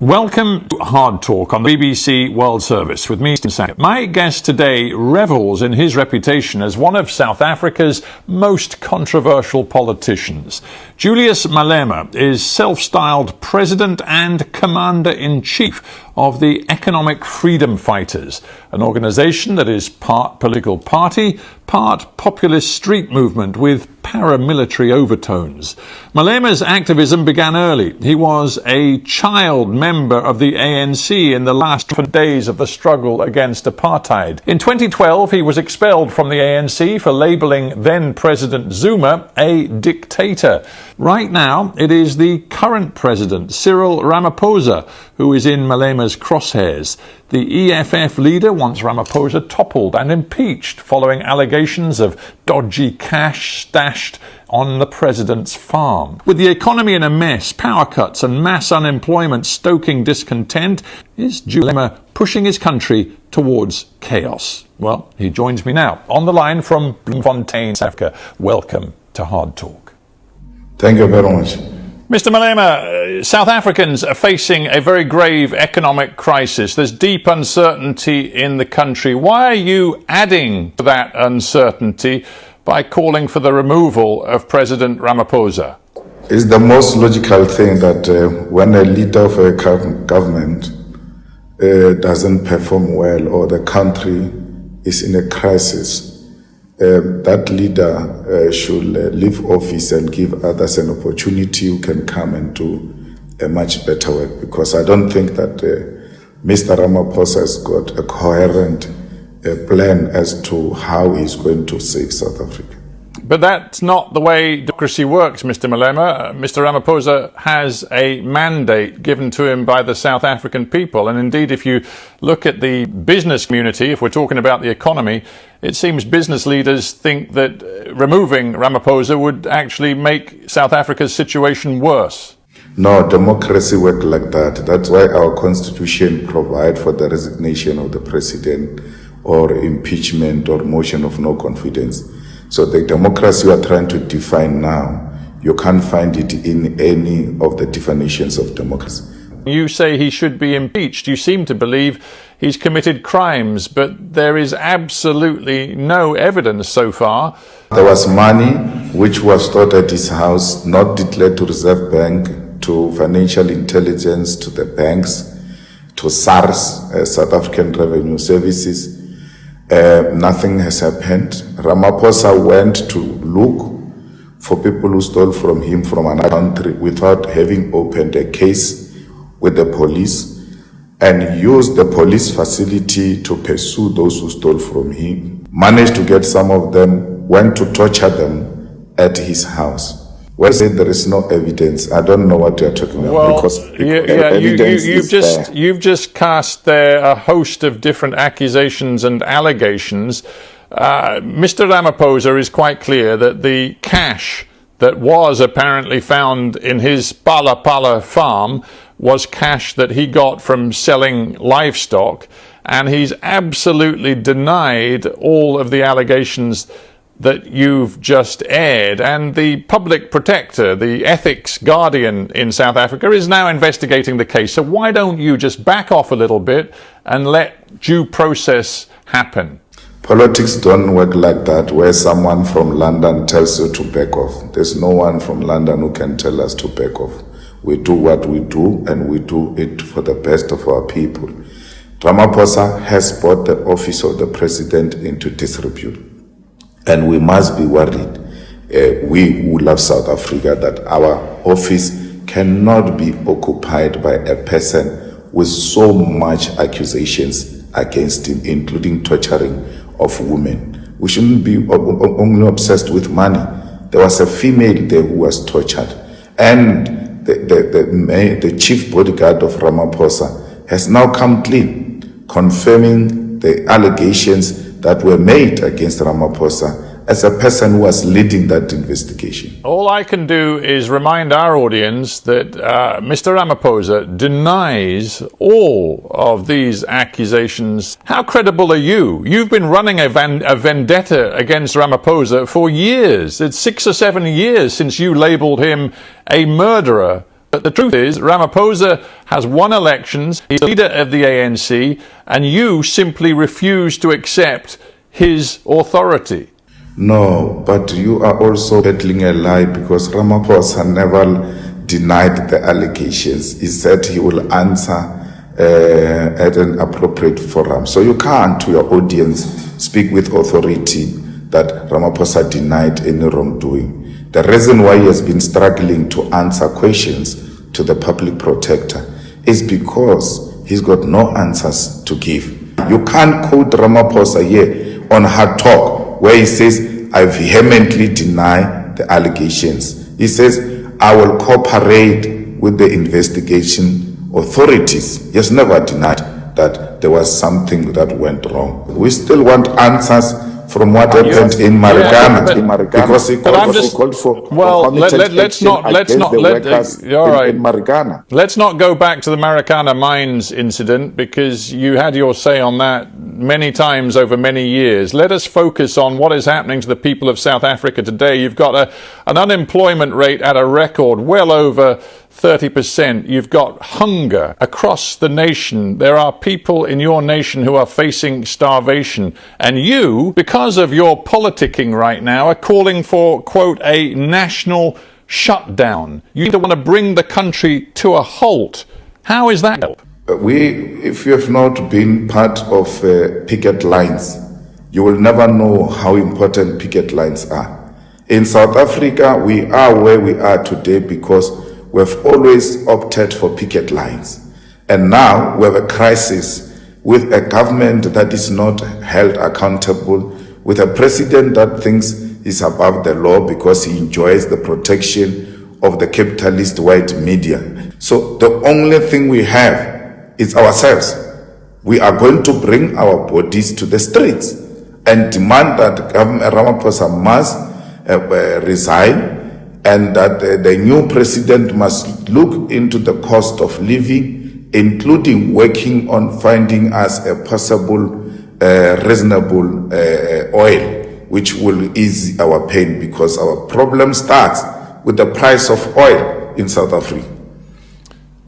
Welcome to Hard Talk on the BBC World Service with me, Sam. My guest today revels in his reputation as one of South Africa's most controversial politicians. Julius Malema is self-styled president and commander-in-chief of the Economic Freedom Fighters, an organisation that is part political party, part populist street movement with paramilitary overtones. Malema's activism began early. He was a child member of the ANC in the last days of the struggle against apartheid. In 2012, he was expelled from the ANC for labelling then-President Zuma a dictator. Right now, it is the current president, Cyril Ramaphosa, who is in Malema's crosshairs. The EFF leader wants Ramaphosa toppled and impeached following allegations of dodgy cash stashed on the president's farm. With the economy in a mess, power cuts and mass unemployment stoking discontent, is Julius Malema pushing his country towards chaos? Well, he joins me now on the line from Bloemfontein, South Africa. Welcome to Hard Talk. Thank you very much. Mr. Malema, South Africans are facing a very grave economic crisis. There's deep uncertainty in the country. Why are you adding to that uncertainty by calling for the removal of President Ramaphosa? It's the most logical thing that when a leader of a government doesn't perform well or the country is in a crisis, that leader should leave office and give others an opportunity who can come and do a much better work. Because I don't think that Mr. Ramaphosa has got a coherent plan as to how he's going to save South Africa. But that's not the way democracy works, Mr. Malema. Mr. Ramaphosa has a mandate given to him by the South African people. And indeed, if you look at the business community, if we're talking about the economy, it seems business leaders think that removing Ramaphosa would actually make South Africa's situation worse. No, democracy works like that. That's why our constitution provides for the resignation of the president or impeachment or motion of no confidence. So the democracy we are trying to define now, you can't find it in any of the definitions of democracy. You say he should be impeached. You seem to believe he's committed crimes, but there is absolutely no evidence so far. There was money which was stored at his house, not declared to Reserve Bank, to financial intelligence, to the banks, to SARS, South African Revenue Services. Nothing has happened. Ramaphosa went to look for people who stole from him from another country without having opened a case with the police and used the police facility to pursue those who stole from him. Managed to get some of them, went to torture them at his house. When I say there is no evidence, I don't know what you're talking about. Because you've just cast there a host of different accusations and allegations. Mr. Ramaphosa is quite clear that the cash that was apparently found in his Pala Pala farm was cash that he got from selling livestock, and he's absolutely denied all of the allegations that you've just aired. And the public protector, the ethics guardian in South Africa, is now investigating the case. So why don't you just back off a little bit and let due process happen? Politics don't work like that, where someone from London tells you to back off. There's no one from London who can tell us to back off. We do what we do, and we do it for the best of our people. Ramaphosa has brought the office of the president into disrepute. And we must be worried, we who love South Africa, that our office cannot be occupied by a person with so much accusations against him, including torturing of women. We shouldn't be only obsessed with money. There was a female there who was tortured. And the chief bodyguard of Ramaphosa has now come clean, confirming the allegations that were made against Ramaphosa as a person who was leading that investigation. All I can do is remind our audience that Mr. Ramaphosa denies all of these accusations. How credible are you? You've been running a vendetta against Ramaphosa for years. It's 6 or 7 years since you labelled him a murderer. But the truth is, Ramaphosa has won elections, he's the leader of the ANC, and you simply refuse to accept his authority. No, but you are also peddling a lie, because Ramaphosa never denied the allegations. He said he will answer at an appropriate forum. So you can't, to your audience, speak with authority that Ramaphosa denied any wrongdoing. The reason why he has been struggling to answer questions to the public protector is because he's got no answers to give. You can't quote Ramaphosa here on Hard Talk where he says, I vehemently deny the allegations. He says, I will cooperate with the investigation authorities. He has never denied that there was something that went wrong. We still want answers from what happened in Marikana, because he called for let's not in Marikana. Let's not go back to the Marikana mines incident, because you had your say on that many times over many years. Let us focus on what is happening to the people of South Africa today. You've got an unemployment rate at a record, well over 30%. You've got hunger across the nation. There are people in your nation who are facing starvation. And you, because of your politicking right now, are calling for, quote, a national shutdown. You want to bring the country to a halt. How is that help? If you have not been part of picket lines, you will never know how important picket lines are. In South Africa, we are where we are today because we've always opted for picket lines. And now we have a crisis with a government that is not held accountable, with a president that thinks he's above the law because he enjoys the protection of the capitalist white media. So the only thing we have is ourselves. We are going to bring our bodies to the streets and demand that Ramaphosa must resign, and that the new president must look into the cost of living, including working on finding us a possible reasonable oil, which will ease our pain, because our problem starts with the price of oil in South Africa.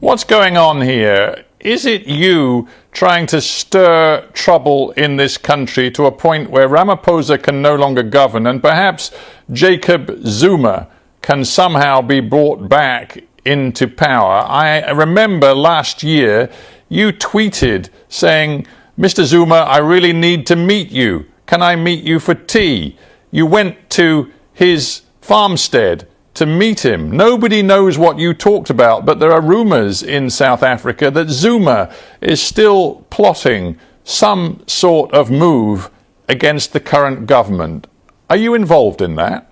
What's going on here? Is it you trying to stir trouble in this country to a point where Ramaphosa can no longer govern, and perhaps Jacob Zuma can somehow be brought back into power? I remember last year you tweeted saying, Mr. Zuma, I really need to meet you. Can I meet you for tea? You went to his farmstead to meet him. Nobody knows what you talked about, but there are rumors in South Africa that Zuma is still plotting some sort of move against the current government. Are you involved in that?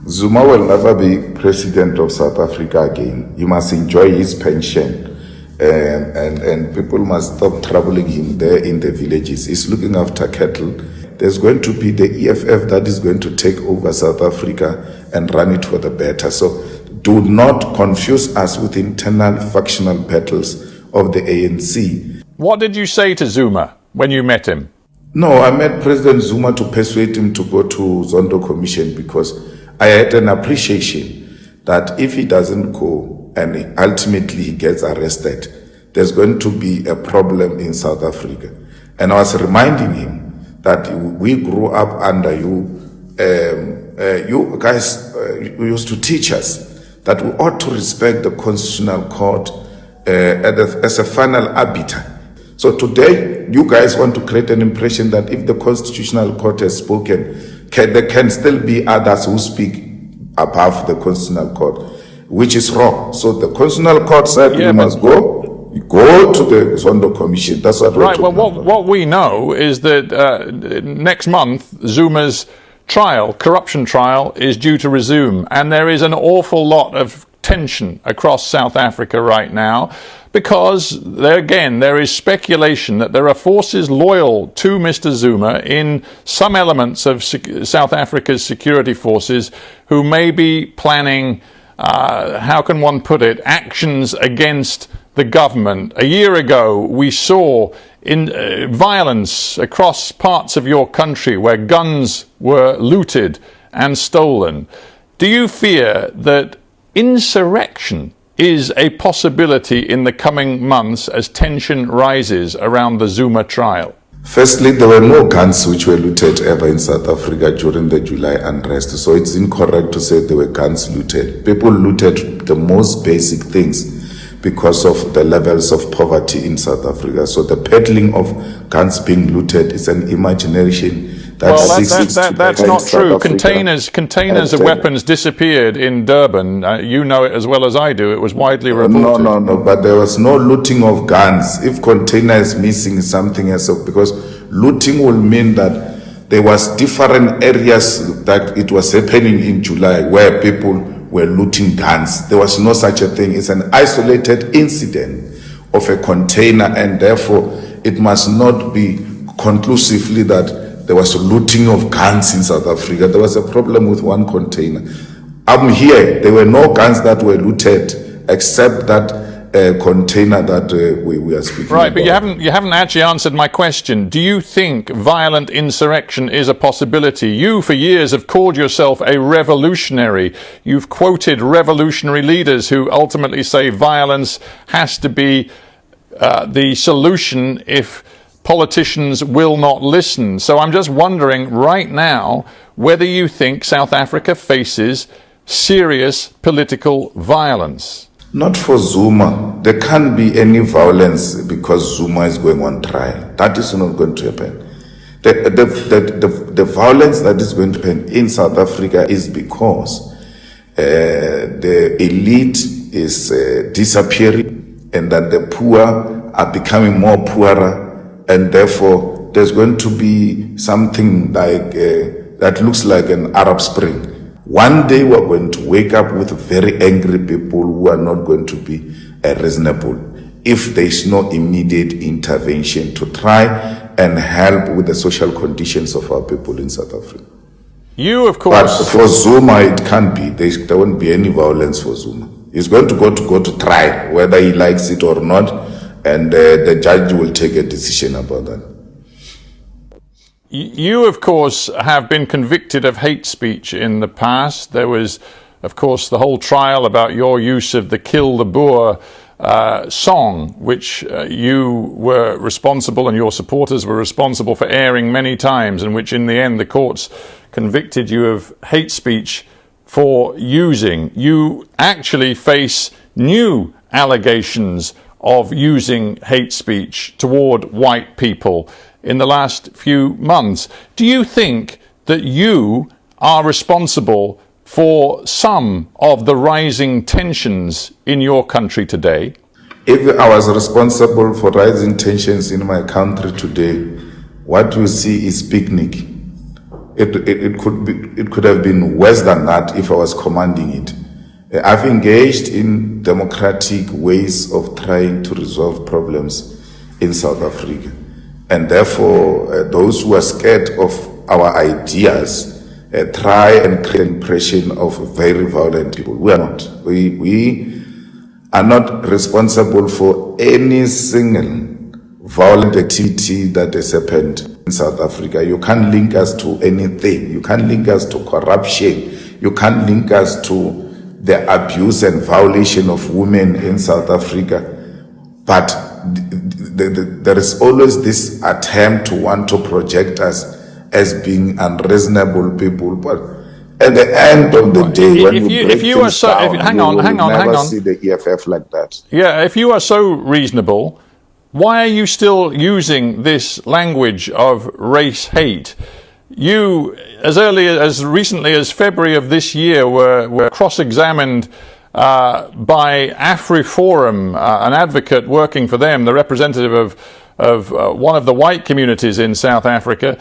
Zuma will never be president of South Africa again. He must enjoy his pension, and people must stop troubling him there in the villages. He's looking after cattle. There's going to be the EFF that is going to take over South Africa and run it for the better. So do not confuse us with internal factional battles of the ANC. What did you say to Zuma when you met him? No, I met President Zuma to persuade him to go to Zondo Commission, because I had an appreciation that if he doesn't go and ultimately he gets arrested, there's going to be a problem in South Africa. And I was reminding him that we grew up under you. You guys used to teach us that we ought to respect the Constitutional Court as a final arbiter. So today, you guys want to create an impression that if the Constitutional Court has spoken, there can still be others who speak above the Constitutional Court, which is wrong. So the Constitutional Court said you must go to the Zondo Commission. That's what right. Well, what we know is that next month Zuma's corruption trial, is due to resume, and there is an awful lot of tension across South Africa right now, because there is speculation that there are forces loyal to Mr. Zuma in some elements of South Africa's security forces who may be planning, how can one put it, actions against the government. A year ago, we saw violence across parts of your country where guns were looted and stolen. Do you fear that insurrection is a possibility in the coming months as tension rises around the Zuma trial? Firstly, there were no guns which were looted ever in South Africa during the July unrest. So it's incorrect to say there were guns looted. People looted the most basic things because of the levels of poverty in South Africa. So the peddling of guns being looted is an imagination that's not true. Containers of weapons disappeared in Durban. You know it as well as I do. It was widely reported. No. But there was no looting of guns. If container is missing, something else. Because looting will mean that there was different areas that it was happening in July where people were looting guns. There was no such a thing. It's an isolated incident of a container, and therefore it must not be conclusively that there was a looting of guns in South Africa. There was a problem with one container. I'm here. There were no guns that were looted except that container that we are speaking about. Right, but you haven't actually answered my question. Do you think violent insurrection is a possibility? You, for years, have called yourself a revolutionary. You've quoted revolutionary leaders who ultimately say violence has to be the solution if politicians will not listen. So I'm just wondering right now whether you think South Africa faces serious political violence. Not for Zuma. There can't be any violence because Zuma is going on trial. That is not going to happen. The violence that is going to happen in South Africa is because the elite is disappearing, and that the poor are becoming more poorer. And therefore, there's going to be something like that looks like an Arab Spring. One day we're going to wake up with very angry people who are not going to be reasonable if there is no immediate intervention to try and help with the social conditions of our people in South Africa. You, of course. But for Zuma, it can't be. There won't be any violence for Zuma. He's going to go to trial, whether he likes it or not. And the judge will take a decision about that. You, of course, have been convicted of hate speech in the past. There was, of course, the whole trial about your use of the Kill the Boer song, which you were responsible and your supporters were responsible for airing many times, and which in the end the courts convicted you of hate speech for using. You actually face new allegations of using hate speech toward white people in the last few months. Do you think that you are responsible for some of the rising tensions in your country today? If I was responsible for rising tensions in my country today, what you see is picnic. It could have been worse than that if I was commanding it. I've engaged in democratic ways of trying to resolve problems in South Africa. And therefore, those who are scared of our ideas try and create an impression of very violent people. We are not. We are not responsible for any single violent activity that has happened in South Africa. You can't link us to anything. You can't link us to corruption. You can't link us to the abuse and violation of women in South Africa. But there is always this attempt to want to project us as being unreasonable people. But at the end of the day, when you break things down, you will never see the EFF like that. Yeah, if you are so reasonable, why are you still using this language of race hate? You, as recently as February of this year, were cross-examined by AfriForum, an advocate working for them, the representative of one of the white communities in South Africa.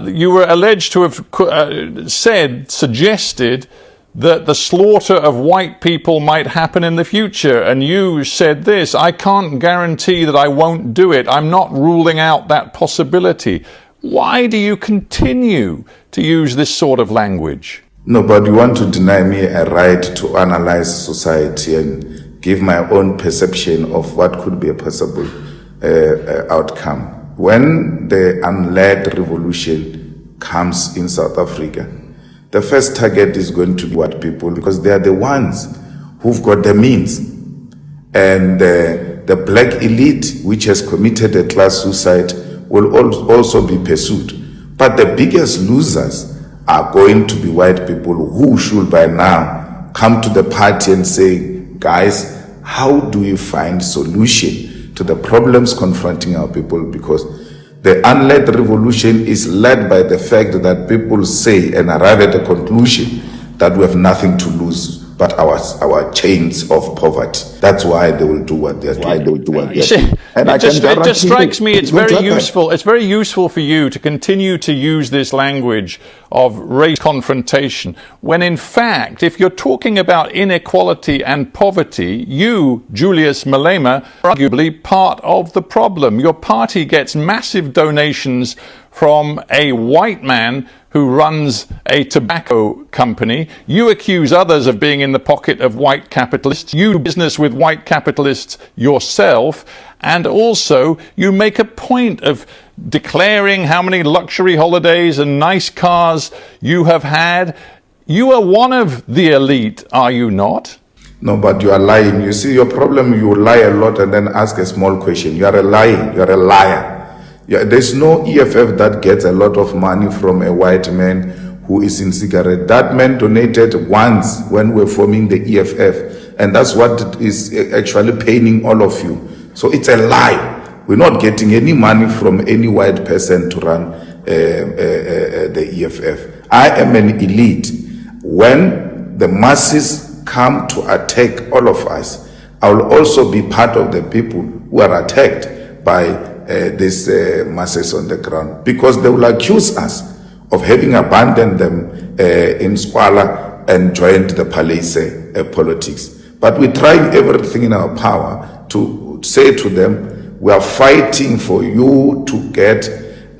You were alleged to have suggested that the slaughter of white people might happen in the future. And you said this: I can't guarantee that I won't do it. I'm not ruling out that possibility. Why do you continue to use this sort of language? No, but you want to deny me a right to analyze society and give my own perception of what could be a possible outcome. When the unled revolution comes in South Africa, the first target is going to be white people, because they are the ones who've got the means. and the black elite, which has committed a class suicide, will also be pursued. But the biggest losers are going to be white people who should by now come to the party and say, guys, how do we find solution to the problems confronting our people? Because the unled revolution is led by the fact that people say and arrive at a conclusion that we have nothing to lose but our chains of poverty. That's why they will do what they're doing. And it just strikes me it's very useful. It's very useful for you to continue to use this language of race confrontation, when in fact, if you're talking about inequality and poverty, you, Julius Malema, are arguably part of the problem. Your party gets massive donations from a white man who runs a tobacco company. You accuse others of being in the pocket of white capitalists. You do business with white capitalists yourself. And also, you make a point of declaring how many luxury holidays and nice cars you have had. You are one of the elite, are you not? No, but you are lying. You see, your problem, you lie a lot and then ask a small question. You are a liar. You are a liar. Yeah, there's no EFF that gets a lot of money from a white man who is in cigarette. That man donated once when we're forming the EFF, and that's what is actually paining all of you. So it's a lie. We're not getting any money from any white person to run the EFF. I am an elite. When the masses come to attack all of us, I will also be part of the people who are attacked by these masses on the ground, because they will accuse us of having abandoned them in squalor and joined the palace politics. But we try everything in our power to say to them, we are fighting for you to get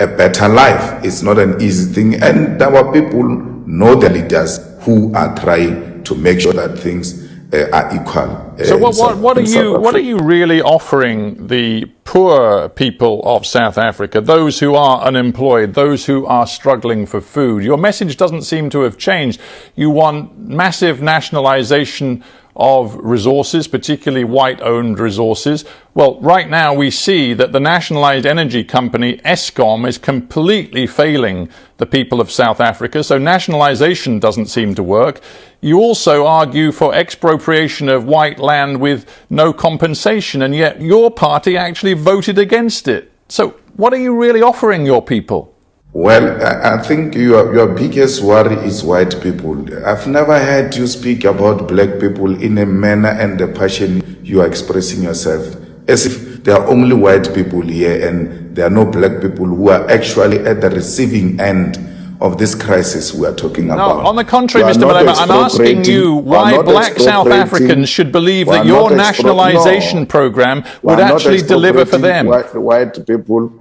a better life. It's not an easy thing, and our people know the leaders who are trying to make sure that things are equal. So what are you really offering the poor people of South Africa, those who are unemployed, those who are struggling for food? Your message doesn't seem to have changed. You want massive nationalization of resources, particularly white-owned resources. Well, right now we see that the nationalized energy company Eskom is completely failing the people of South Africa, so nationalization doesn't seem to work. You also argue for expropriation of white land with no compensation, and yet your party actually voted against it. So what are you really offering your people? Well, I think your biggest worry is white people. I've never heard you speak about black people in a manner and the passion you are expressing yourself, as if there are only white people here and there are no black people who are actually at the receiving end of this crisis we are talking about. No, on the contrary, Mr. Malema, I'm asking you why black South Africans should believe that your nationalization program would actually deliver for them. White people,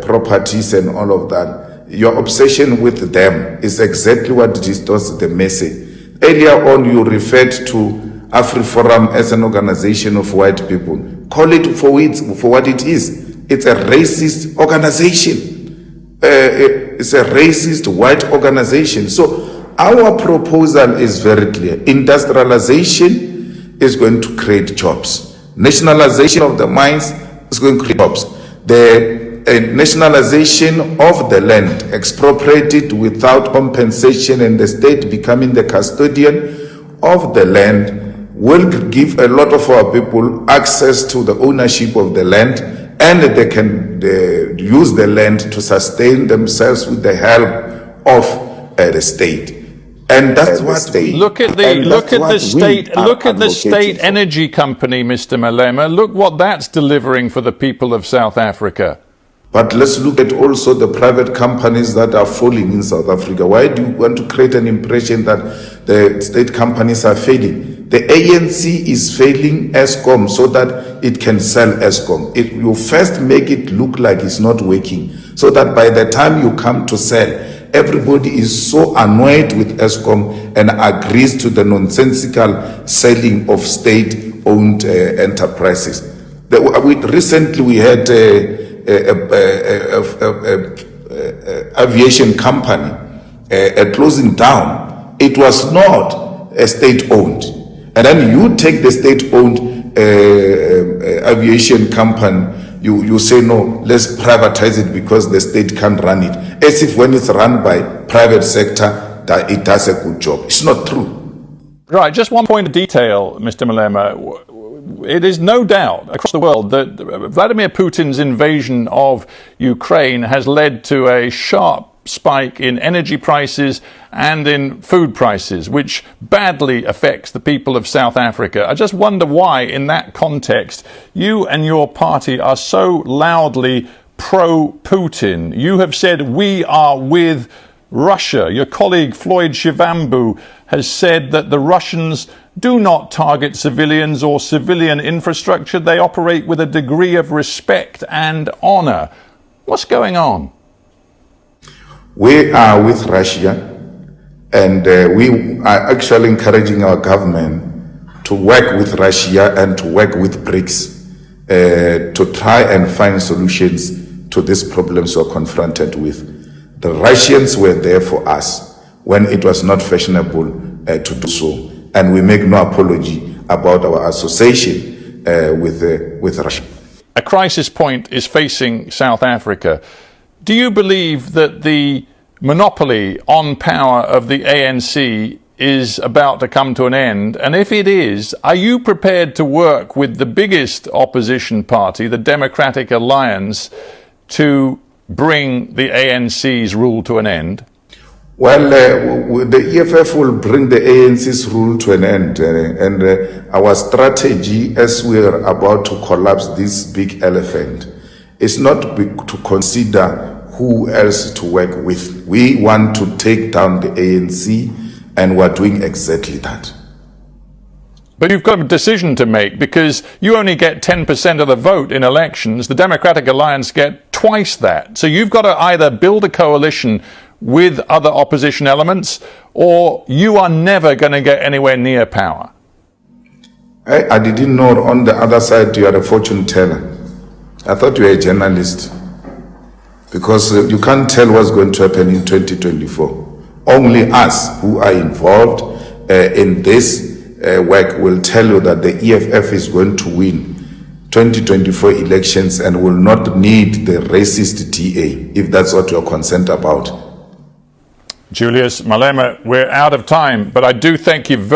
properties and all of that. Your obsession with them is exactly what distorts the message. Earlier on, you referred to AfriForum as an organization of white people. Call it for what it is. It's a racist organization. It's a racist white organization. So our proposal is very clear. Industrialization is going to create jobs. Nationalization of the mines is going to create jobs. The nationalization of the land, expropriated without compensation, and the state becoming the custodian of the land, will give a lot of our people access to the ownership of the land, and they can use the land to sustain themselves with the help of the state. And that's what we look at the state energy company, Mr. Malema. Look what that's delivering for the people of South Africa. But let's look at also the private companies that are falling in South Africa. Why do you want to create an impression that the state companies are failing? The ANC is failing Eskom so that it can sell Eskom. You first make it look like it's not working, so that by the time you come to sell, everybody is so annoyed with Eskom and agrees to the nonsensical selling of state-owned enterprises. Recently we had aviation company closing down. It was not a state-owned. And then you take the state-owned aviation company, you say, no, let's privatize it because the state can't run it. As if when it's run by private sector, that it does a good job. It's not true. Right, just one point of detail, Mr. Malema. It is no doubt across the world that Vladimir Putin's invasion of Ukraine has led to a sharp spike in energy prices and in food prices, which badly affects the people of South Africa. I just wonder why, in that context, you and your party are so loudly pro-Putin. You have said we are with Russia. Your colleague Floyd Shivambu has said that the Russians do not target civilians or civilian infrastructure. They operate with a degree of respect and honor. What's going on? We are with Russia, and we are actually encouraging our government to work with Russia and to work with BRICS to try and find solutions to these problems we're confronted with. The Russians were there for us when it was not fashionable to do so, and we make no apology about our association with Russia. A crisis point is facing South Africa. Do you believe that the monopoly on power of the ANC is about to come to an end? And if it is, are you prepared to work with the biggest opposition party, the Democratic Alliance, to bring the ANC's rule to an end? Well, the EFF will bring the ANC's rule to an end, and our strategy as we are about to collapse this big elephant is not to consider who else to work with. We want to take down the ANC, and we're doing exactly that. But you've got a decision to make, because you only get 10% of the vote in elections. The Democratic Alliance get twice that. So you've got to either build a coalition with other opposition elements, or you are never going to get anywhere near power. I didn't know on the other side you are a fortune teller. I thought you were a journalist, because you can't tell what's going to happen in 2024. Only us who are involved in this work will tell you that the EFF is going to win 2024 elections and will not need the racist TA, if that's what you're concerned about. Julius Malema, we're out of time, but I do thank you very